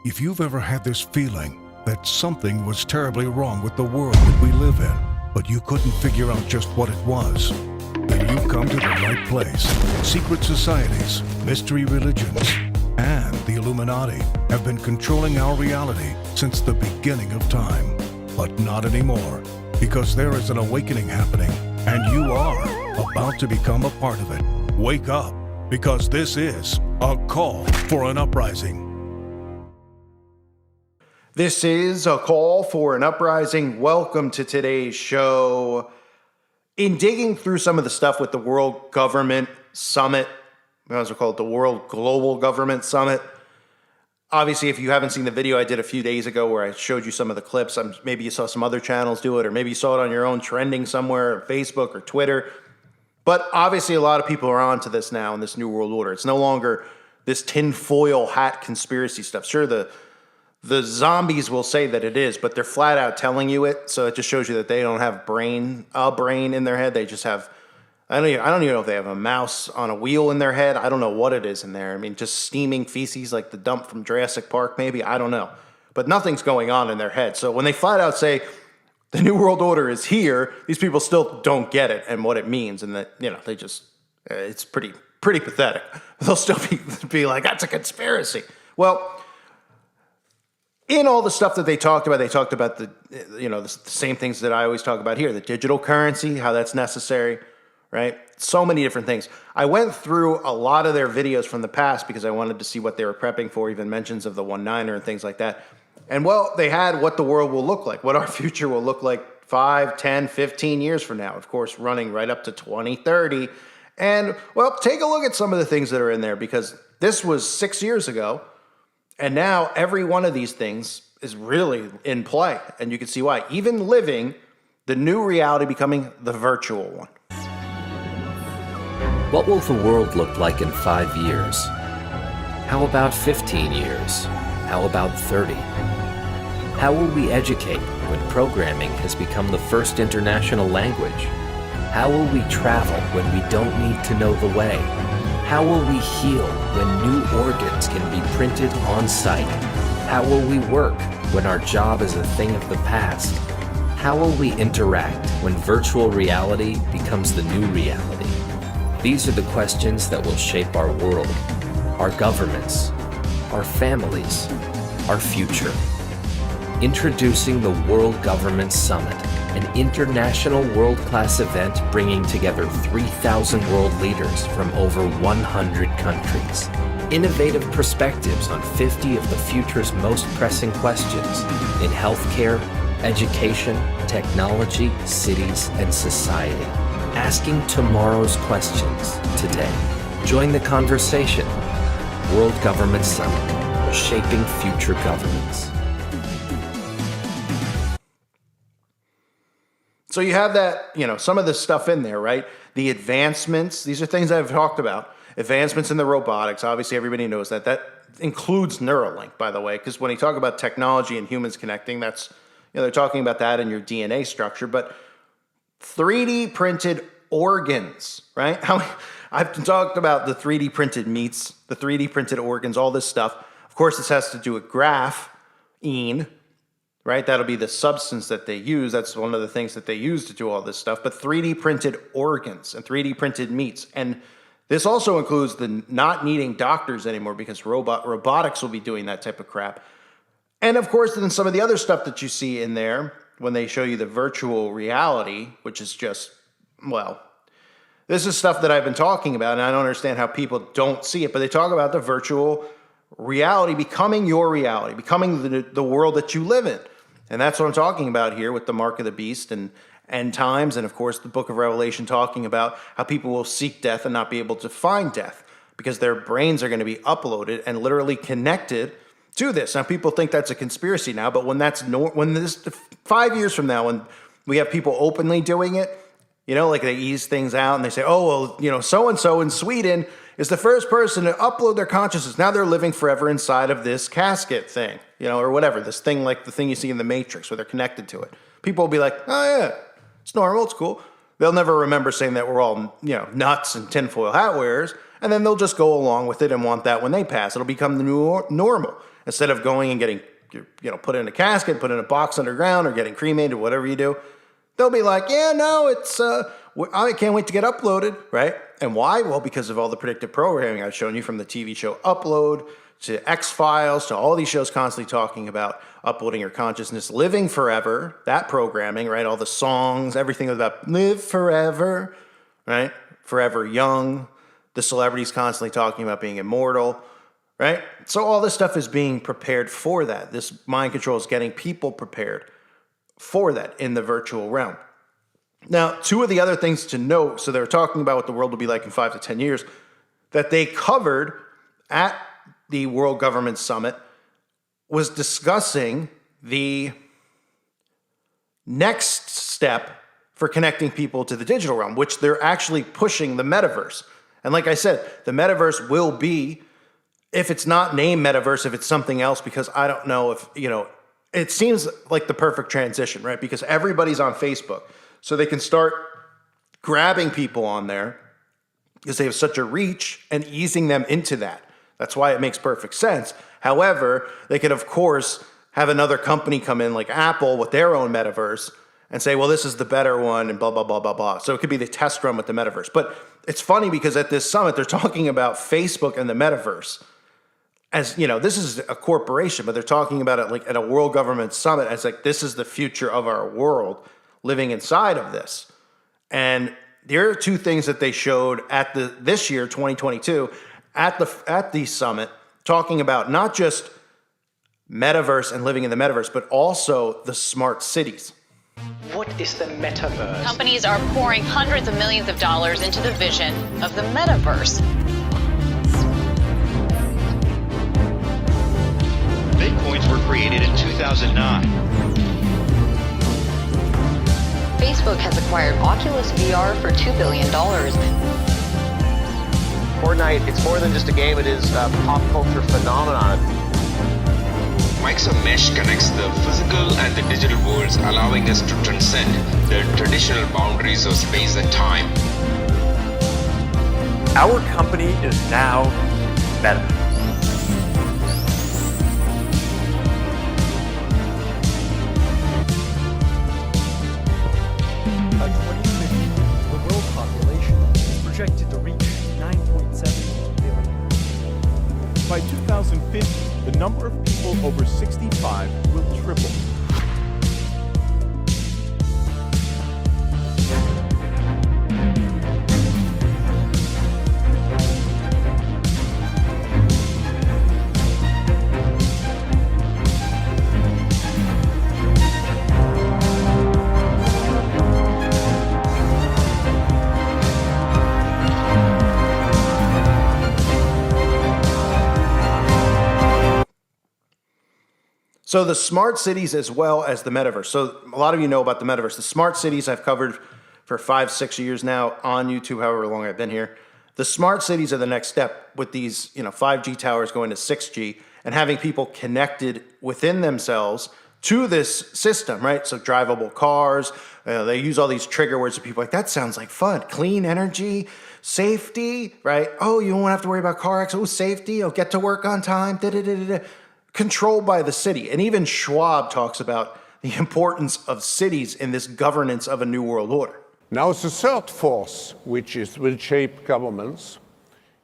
If you've ever had this feeling that something was terribly wrong with the world that we live in, but you couldn't figure out just what it was, then you've come to the right place. Secret societies, mystery religions, and the Illuminati have been controlling our reality since the beginning of time. But not anymore, because there is an awakening happening, and you are about to become a part of it. Wake up, because this is a call for an uprising. This is a call for an uprising. Welcome to today's show. In digging through some of the stuff with the World Government Summit, we also call it the World Global Government Summit. Obviously, if you haven't seen the video I did a few days ago where I showed you some of the clips, maybe you saw some other channels do it, or maybe you saw it on your own trending somewhere, Facebook or Twitter. But obviously, a lot of people are onto this now in this New World Order. It's no longer this tinfoil hat conspiracy stuff. Sure, the zombies will say that it is, but they're flat out telling you it. So it just shows you that they don't have a brain in their head. They just have, I don't even know if they have a mouse on a wheel in their head. I don't know what it is in there. I mean, just steaming feces like the dump from Jurassic Park, maybe. I don't know. But nothing's going on in their head. So when they flat out say the New World Order is here, these people still don't get it and what it means. And that, they just, it's pretty pathetic. They'll still be like, that's a conspiracy. Well, in all the stuff that they talked about the same things that I always talk about here, the digital currency, how that's necessary, right? So many different things. I went through a lot of their videos from the past because I wanted to see what they were prepping for, even mentions of the 1-9er and things like that. And well, they had what the world will look like, what our future will look like 5, 10, 15 years from now, of course, running right up to 2030. And well, take a look at some of the things that are in there because this was 6 years ago. And now every one of these things is really in play. And you can see why. Even living the new reality becoming the virtual one. What will the world look like in 5 years? How about 15 years? How about 30? How will we educate when programming has become the first international language? How will we travel when we don't need to know the way? How will we heal when new organs can be printed on site? How will we work when our job is a thing of the past? How will we interact when virtual reality becomes the new reality? These are the questions that will shape our world, our governments, our families, our future. Introducing the World Government Summit, an international world-class event bringing together 3,000 world leaders from over 100 countries. Innovative perspectives on 50 of the future's most pressing questions in healthcare, education, technology, cities, and society. Asking tomorrow's questions today. Join the conversation. World Government Summit, shaping future governments. So you have that, some of this stuff in there, right? The advancements, these are things I've talked about. Advancements in the robotics, obviously everybody knows that. That includes Neuralink, by the way, because when you talk about technology and humans connecting, that's, they're talking about that in your DNA structure. But 3D printed organs, right? I've talked about the 3D printed meats, the 3D printed organs, all this stuff. Of course, this has to do with graphene, right? That'll be the substance that they use. That's one of the things that they use to do all this stuff. But 3D printed organs and 3D printed meats. And this also includes the not needing doctors anymore because robotics will be doing that type of crap. And of course, then some of the other stuff that you see in there when they show you the virtual reality, which is just, well, this is stuff that I've been talking about, and I don't understand how people don't see it, but they talk about the virtual reality becoming your reality, becoming the world that you live in. And that's what I'm talking about here with the mark of the beast and end times. And of course, the book of Revelation talking about how people will seek death and not be able to find death because their brains are going to be uploaded and literally connected to this. Now, people think that's a conspiracy now, but when this 5 years from now, when we have people openly doing it, like they ease things out and they say, oh, well, so-and-so in Sweden is the first person to upload their consciousness. Now they're living forever inside of this casket thing, or whatever, this thing like the thing you see in the Matrix where they're connected to it. People will be like, oh yeah, it's normal, it's cool. They'll never remember saying that we're all, nuts and tinfoil hat wearers, and then they'll just go along with it and want that when they pass. It'll become the new normal. Instead of going and getting, put in a casket, put in a box underground, or getting cremated, whatever you do, they'll be like, yeah, no, it's, I can't wait to get uploaded, right? And why? Well, because of all the predictive programming I've shown you, from the TV show Upload to X-Files to all these shows constantly talking about uploading your consciousness, living forever, that programming, right? All the songs, everything about live forever, right? Forever young. The celebrities constantly talking about being immortal, right? So all this stuff is being prepared for that. This mind control is getting people prepared for that in the virtual realm. Now, two of the other things to note, so they were talking about what the world will be like in 5 to 10 years, that they covered at the World Government Summit was discussing the next step for connecting people to the digital realm, which they're actually pushing the metaverse. And like I said, the metaverse will be, if it's not named metaverse, if it's something else, because I don't know if, it seems like the perfect transition, right? Because everybody's on Facebook. So they can start grabbing people on there because they have such a reach and easing them into that. That's why it makes perfect sense. However, they could, of course, have another company come in like Apple with their own metaverse and say, well, this is the better one and blah, blah, blah, blah, blah. So it could be the test run with the metaverse. But it's funny because at this summit, they're talking about Facebook and the metaverse. As this is a corporation, but they're talking about it like at a world government summit as like, this is the future of our world living inside of this. And there are two things that they showed at this year, 2022, at the summit, talking about not just metaverse and living in the metaverse, but also the smart cities. What is the metaverse? Companies are pouring hundreds of millions of dollars into the vision of the metaverse. Bitcoins were created in 2009. Facebook has acquired Oculus VR for $2 billion. Fortnite, it's more than just a game, it is a pop culture phenomenon. Microsoft Mesh connects the physical and the digital worlds, allowing us to transcend the traditional boundaries of space and time. Our company is now Meta. By 2050, the world population is projected to reach 9.7 billion. By 2050, the number of people over 65 will triple. So the smart cities as well as the metaverse. So a lot of you know about the metaverse. The smart cities I've covered for 5-6 years now on YouTube, however long I've been here. The smart cities are the next step with these 5G towers going to 6G and having people connected within themselves to this system, right? So drivable cars, they use all these trigger words that people are like, that sounds like fun. Clean energy, safety, right? Oh, you won't have to worry about car accidents. Oh, safety, oh, get to work on time, da-da-da-da-da. Controlled by the city. And even Schwab talks about the importance of cities in this governance of a new world order. Now, the third force, which will shape governments,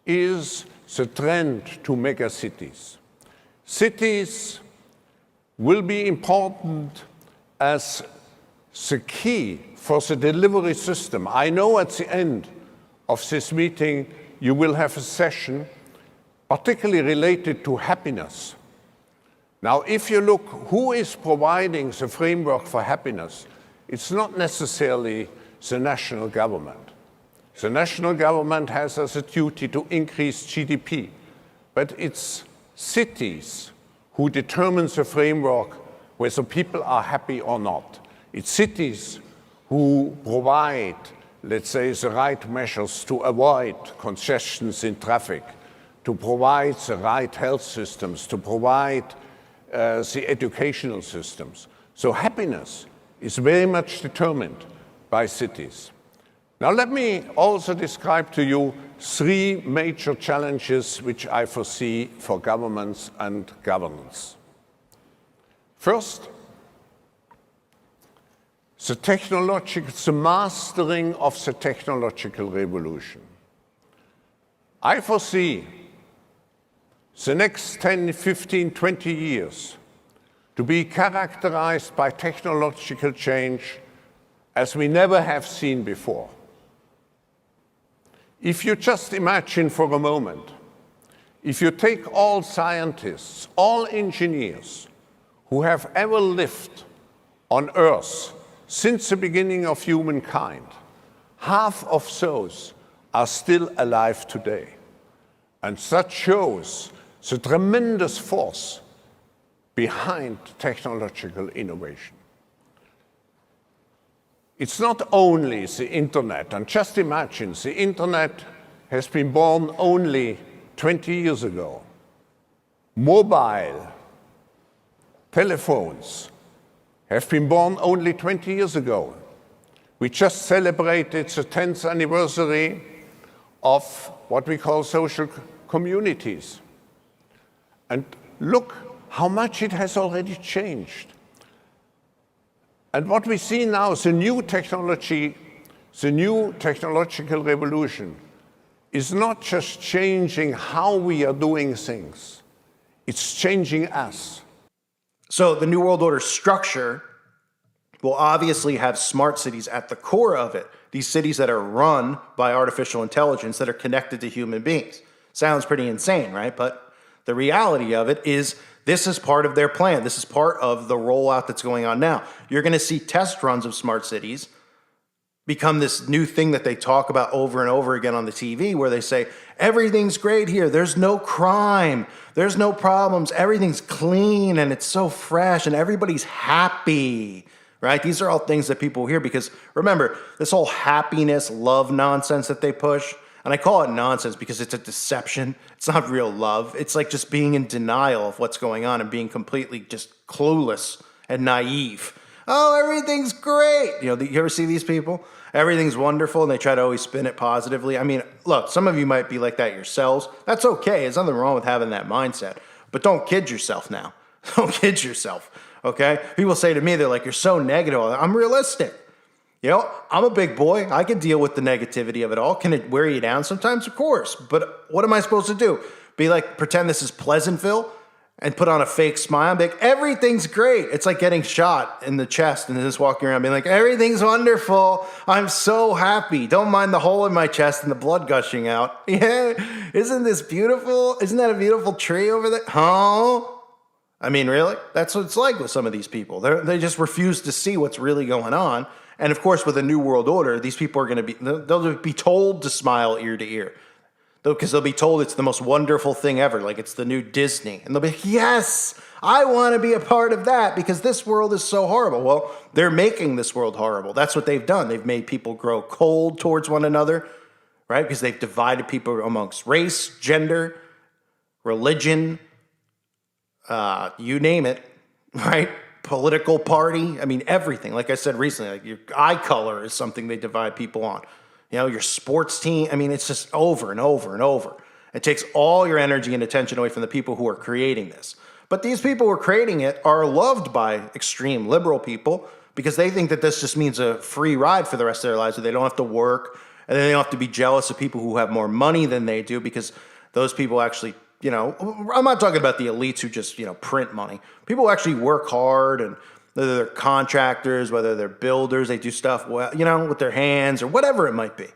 is the trend to megacities. Cities will be important as the key for the delivery system. I know at the end of this meeting, you will have a session particularly related to happiness. Now, if you look who is providing the framework for happiness, it's not necessarily the national government. The national government has as a duty to increase GDP, but it's cities who determine the framework whether people are happy or not. It's cities who provide, let's say, the right measures to avoid congestions in traffic, to provide the right health systems, to provide the educational systems. So happiness is very much determined by cities. Now let me also describe to you 3 major challenges which I foresee for governments and governance. First, the mastering of the technological revolution. I foresee the next 10, 15, 20 years to be characterized by technological change as we never have seen before. If you just imagine for a moment, if you take all scientists, all engineers who have ever lived on Earth since the beginning of humankind, half of those are still alive today. And that shows the tremendous force behind technological innovation. It's not only the internet, and just imagine, the internet has been born only 20 years ago. Mobile telephones have been born only 20 years ago. We just celebrated the 10th anniversary of what we call social communities. And look how much it has already changed. And what we see now is the new technology, the new technological revolution is not just changing how we are doing things, it's changing us. So the New World Order structure will obviously have smart cities at the core of it. These cities that are run by artificial intelligence that are connected to human beings. Sounds pretty insane, right? But the reality of it is this is part of their plan. This is part of the rollout that's going on now. You're going to see test runs of smart cities become this new thing that they talk about over and over again on the TV, where they say, everything's great here. There's no crime. There's no problems. Everything's clean and it's so fresh and everybody's happy, right? These are all things that people hear because remember, this whole happiness, love nonsense that they push, and I call it nonsense because it's a deception. It's not real love. It's like just being in denial of what's going on and being completely just clueless and naive. Oh, everything's great. You ever see these people? Everything's wonderful, and they try to always spin it positively. I mean, look, some of you might be like that yourselves. That's okay. There's nothing wrong with having that mindset. But don't kid yourself now. Don't kid yourself, okay? People say to me, they're like, you're so negative. I'm realistic. I'm a big boy. I can deal with the negativity of it all. Can it wear you down sometimes? Of course. But what am I supposed to do? Be like, pretend this is Pleasantville and put on a fake smile? Be like, everything's great. It's like getting shot in the chest and just walking around being like, everything's wonderful. I'm so happy. Don't mind the hole in my chest and the blood gushing out. Yeah. Isn't this beautiful? Isn't that a beautiful tree over there? Huh? I mean, really? That's what it's like with some of these people. They just refuse to see what's really going on. And of course, with a new world order, these people are going to they'll be told to smile ear to ear. Because they'll be told it's the most wonderful thing ever, like it's the new Disney. And they'll be like, yes, I want to be a part of that because this world is so horrible. Well, they're making this world horrible. That's what they've done. They've made people grow cold towards one another, right? Because they've divided people amongst race, gender, religion, you name it, right? Political party. I mean, everything. Like I said recently, like your eye color is something they divide people on. Your sports team. I mean, it's just over and over and over. It takes all your energy and attention away from the people who are creating this. But these people who are creating it are loved by extreme liberal people because they think that this just means a free ride for the rest of their lives, so they don't have to work and they don't have to be jealous of people who have more money than they do because those people actually, I'm not talking about the elites who just, print money. People who actually work hard, and whether they're contractors, whether they're builders, they do stuff well, with their hands or whatever it might be.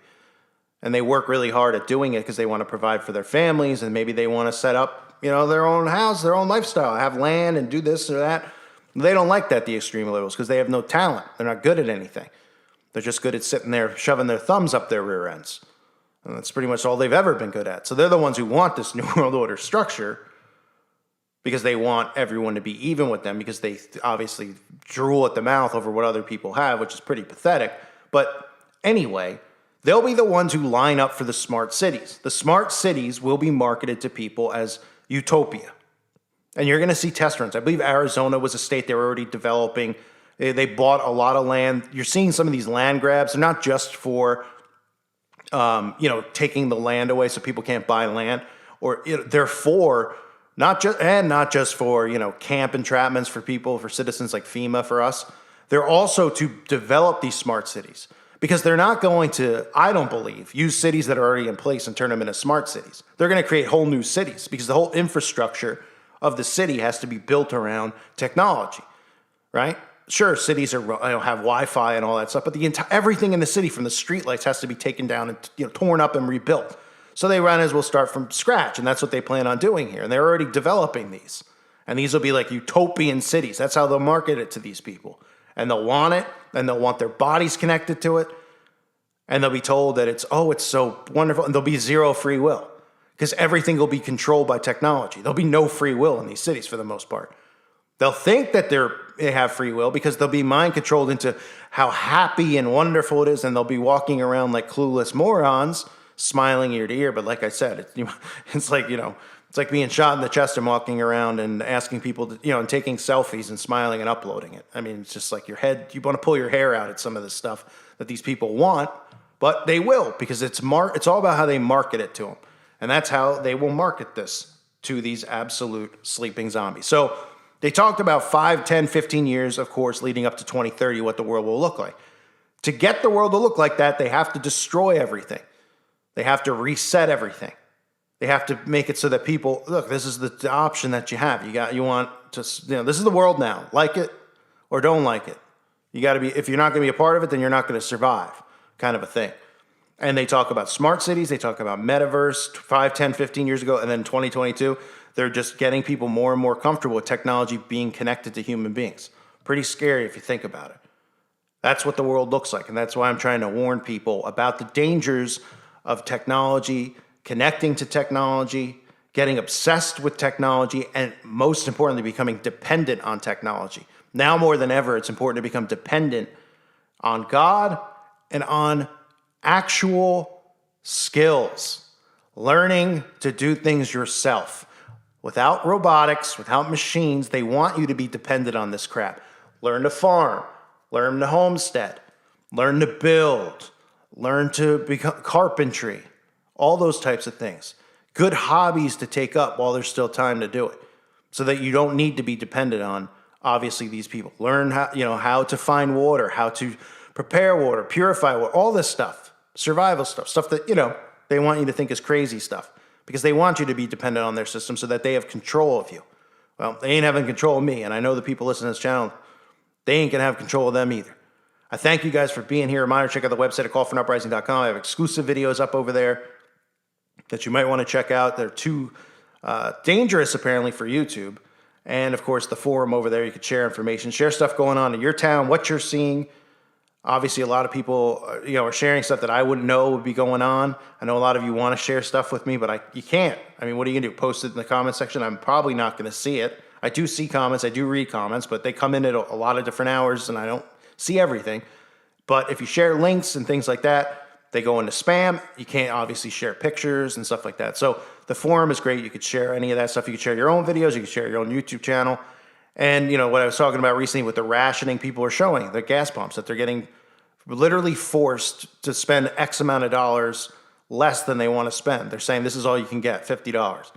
And they work really hard at doing it because they want to provide for their families, and maybe they want to set up, their own house, their own lifestyle, have land and do this or that. They don't like that, the extreme liberals, because they have no talent. They're not good at anything. They're just good at sitting there shoving their thumbs up their rear ends. And that's pretty much all they've ever been good at. So they're the ones who want this New World Order structure because they want everyone to be even with them because they obviously drool at the mouth over what other people have, which is pretty pathetic. But anyway, they'll be the ones who line up for the smart cities. The smart cities will be marketed to people as utopia. And you're going to see test runs. I believe Arizona was a state they were already developing. They bought a lot of land. You're seeing some of these land grabs. They're not just for taking the land away so people can't buy land, or they're for not just for camp entrapments for people, for citizens like FEMA for us. They're also to develop these smart cities, because they're not going to, I don't believe, use cities that are already in place and turn them into smart cities. They're going to create whole new cities, because the whole infrastructure of the city has to be built around technology, right? Sure, cities have Wi-Fi and all that stuff, but everything in the city, from the streetlights, has to be taken down and torn up and rebuilt. So they might as well start from scratch, and that's what they plan on doing here. And they're already developing these, and these will be like utopian cities. That's how they'll market it to these people, and they'll want it, and they'll want their bodies connected to it, and they'll be told that it's so wonderful, and there'll be zero free will, because everything will be controlled by technology. There'll be no free will in these cities for the most part. They'll think that they have free will because they'll be mind controlled into how happy and wonderful it is, and they'll be walking around like clueless morons, smiling ear to ear. But like I said, it's like being shot in the chest and walking around and asking people to, and taking selfies and smiling and uploading it. I mean, it's just like you want to pull your hair out at some of this stuff that these people want, but they will, because it's all about how they market it to them. And that's how they will market this to these absolute sleeping zombies. So they talked about 5, 10, 15 years, of course, leading up to 2030, what the world will look like. To get the world to look like that, they have to destroy everything. They have to reset everything. They have to make it so that people, look, this is the option that you have. This is the world now. Like it or don't like it. You got to be, if you're not going to be a part of it, then you're not going to survive, kind of a thing. And they talk about smart cities. They talk about metaverse 5, 10, 15 years ago. And then 2022, they're just getting people more and more comfortable with technology being connected to human beings. Pretty scary if you think about it. That's what the world looks like. And that's why I'm trying to warn people about the dangers of technology, connecting to technology, getting obsessed with technology, and most importantly, becoming dependent on technology. Now more than ever, it's important to become dependent on God and on actual skills, learning to do things yourself. Without robotics, without machines, they want you to be dependent on this crap. Learn to farm, learn to homestead, learn to build, learn to become carpentry, all those types of things. Good hobbies to take up while there's still time to do it, so that you don't need to be dependent on, obviously, these people. Learn how to find water, how to prepare water, purify water, all this stuff, survival stuff that, they want you to think is crazy stuff, because they want you to be dependent on their system so that they have control of you. Well, they ain't having control of me, and I know the people listening to this channel, they ain't going to have control of them either. I thank you guys for being here. Reminder, check out the website at callforuprising.com. I have exclusive videos up over there that you might want to check out. They're too dangerous, apparently, for YouTube. And, of course, the forum over there. You could share information, share stuff going on in your town, what you're seeing. Obviously, a lot of people are sharing stuff that I wouldn't know would be going on. I know a lot of you want to share stuff with me, but you can't. I mean, what are you going to do? Post it in the comment section? I'm probably not going to see it. I do see comments. I do read comments, but they come in at a lot of different hours, and I don't see everything. But if you share links and things like that, they go into spam. You can't obviously share pictures and stuff like that. So the forum is great. You could share any of that stuff. You could share your own videos. You could share your own YouTube channel. And, what I was talking about recently with the rationing people are showing, the gas pumps, that they're getting literally forced to spend X amount of dollars less than they want to spend. They're saying this is all you can get, $50.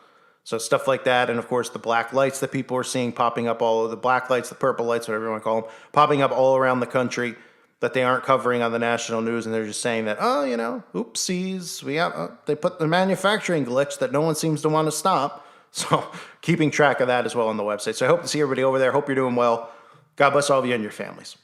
So stuff like that. And, of course, the black lights that people are seeing popping up all over, the black lights, the purple lights, whatever you want to call them, popping up all around the country that they aren't covering on the national news. And they're just saying that, oopsies, they put the manufacturing glitch that no one seems to want to stop. So keeping track of that as well on the website. So I hope to see everybody over there. Hope you're doing well. God bless all of you and your families.